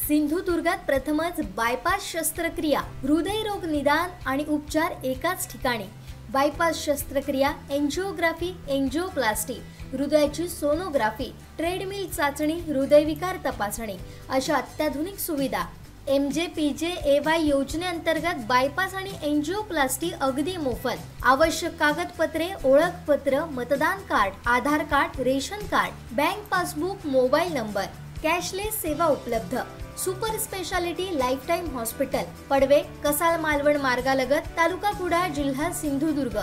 सिंधुदुर्गात प्रथमच बायपास शस्त्रक्रिया, हृदयरोग निदान आणि उपचार एकाच ठिकाणी। बायपास शस्त्रक्रिया, एंजिओग्राफी, एंजिओप्लास्टी, हृदयाची सोनोग्राफी, ट्रेडमिल चाचणी, हृदयविकार तपासणी अशा अत्याधुनिक सुविधा। MJPJAY योजनेअंतर्गत बायपास आणि एंजिओप्लास्टी अगदी मोफत। आवश्यक कागदपत्रे, ओळखपत्र, मतदान card, Aadhaar card, ration card, bank passbook, mobile number, cashless सेवा उपलब्ध। Super speciality life time hospital, Padave, Kasal Malvan मार्गालगत, तालुका कुडाळ, जिल्हा सिंधुदुर्ग।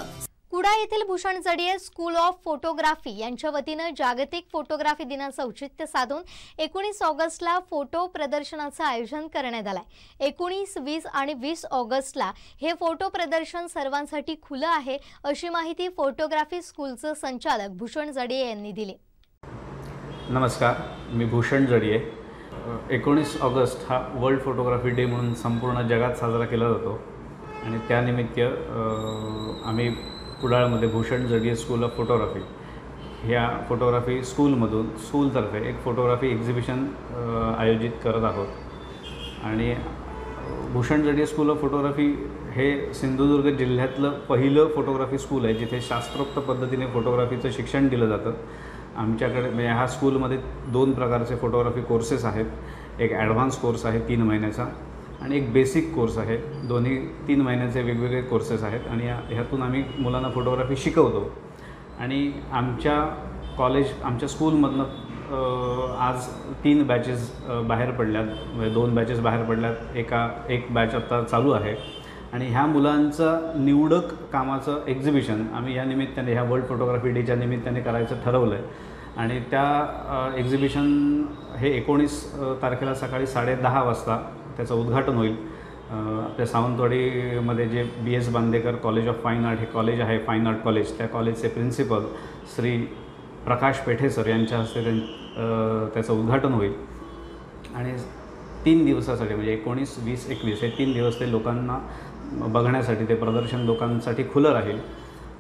कुडाळ येथील Bhushan Jadiye school of photography यांच्या वतीने जागतिक फोटोग्राफी दिनाचे औचित्य साधून 19 ऑगस्टला फोटो प्रदर्शनाचे आयोजन करण्यात आले। 19, 20 आणि 20 ऑगस्टला हे फोटो प्रदर्शन सर्वांसाठी खुले आहे अशी माहिती फोटोग्राफी स्कूलचे संचालक भूषण जडिये यांनी दिली। नमस्कार, मी भूषण जडिये। 19 ऑगस्ट हा वर्ल्ड फोटोग्राफी डे म्हणून संपूर्ण जगात साजरा केला जातो आणि त्यानिमित्त आम्ही कुडाळमध्ये Bhushan Jadiye school of photography ह्या फोटोग्राफी स्कूलतर्फे एक फोटोग्राफी एक्झिबिशन आयोजित करत आहोत। आणि Bhushan Jadiye school of photography हे सिंधुदुर्ग जिल्ह्यातलं पहिलं फोटोग्राफी स्कूल आहे जिथे शास्त्रोक्त पद्धतीने फोटोग्राफीचं शिक्षण दिलं जातं। आमच्याकडे म्हणजे ह्या स्कूलमध्ये 2 प्रकारचे फोटोग्राफी कोर्सेस आहेत। एक ॲडव्हान्स कोर्स आहे 3 महिन्याचा आणि एक बेसिक कोर्स आहे। दोन्ही 3 महिन्याचे वेगवेगळे कोर्सेस आहेत आणि ह्यातून आम्ही मुलांना फोटोग्राफी शिकवतो। आणि आमच्या स्कूलमधनं आज 3 बॅचेस बाहेर पडल्यात, म्हणजे 2 बॅचेस बाहेर पडल्यात, एक बॅच आता चालू आहे। आणि ह्या मुलांचं निवडक कामाचं एक्झिबिशन आम्ही या निमित्ताने ह्या वर्ल्ड फोटोग्राफी डेच्या निमित्ताने करायचं ठरवलं आहे। आणि त्या एक्झिबिशन हे 19 तारखेला सकाळी 10:30 वाजता त्याचं उद्घाटन होईल। आपल्या सावंतवाडीमध्ये जे BS Bandekar college of fine art हे कॉलेज आहे, फाईन आर्ट कॉलेज, त्या कॉलेजचे प्रिन्सिपल श्री प्रकाश पेठे सर यांच्या हस्ते त्याचं उद्घाटन होईल। आणि 3 दिवसासाठी म्हणजे 19, 20, 21 हे 3 दिवस ते लोकांना बघण्यासाठी, ते प्रदर्शन लोकांसाठी खुलं राहील।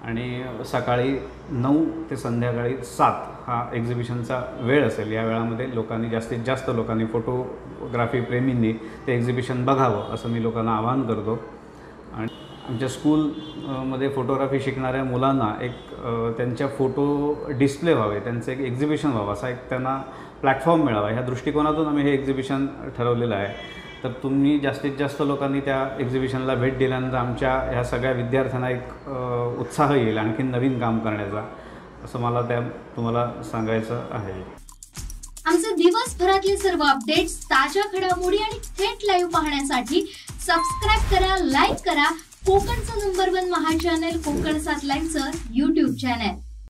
आणि सकाळी 9 ते संध्याकाळी 7 हा एक्झिबिशनचा वेळ असेल। या वेळामध्ये लोकांनी जास्तीत जास्त लोकांनी फोटोग्राफी प्रेमींनी ते एक्झिबिशन बघावं असं मी लोकांना आवाहन करतो। आणि आमच्या स्कूलमध्ये फोटोग्राफी शिकणाऱ्या मुलांना एक त्यांच्या फोटो डिस्प्ले व्हावे, त्यांचं एक एक्झिबिशन व्हावं, असा एक त्यांना प्लॅटफॉर्म मिळावा ह्या दृष्टिकोनातून आम्ही हे एक्झिबिशन ठरवलेलं आहे। तर तुम्ही जास्तीत जास्त लोकांनी त्या एक्झिबिशनला भेट दिल्यानंतर आमच्या ह्या सगळ्या विद्यार्थ्यांना एक उत्साह येईल आणखी नवीन काम करण्याचा, असं मला तुम्हाला सांगायचं आहे। आमचे दिवसभरातले सर्व अपडेट्स, ताज्या घडामोडी आणि थेट लाईव्ह पाहण्यासाठी सबस्क्राइब करा, लाईक करा कोकणचं नंबर 1 महा चॅनल कोकण 7 लाईव्हचं YouTube चॅनल।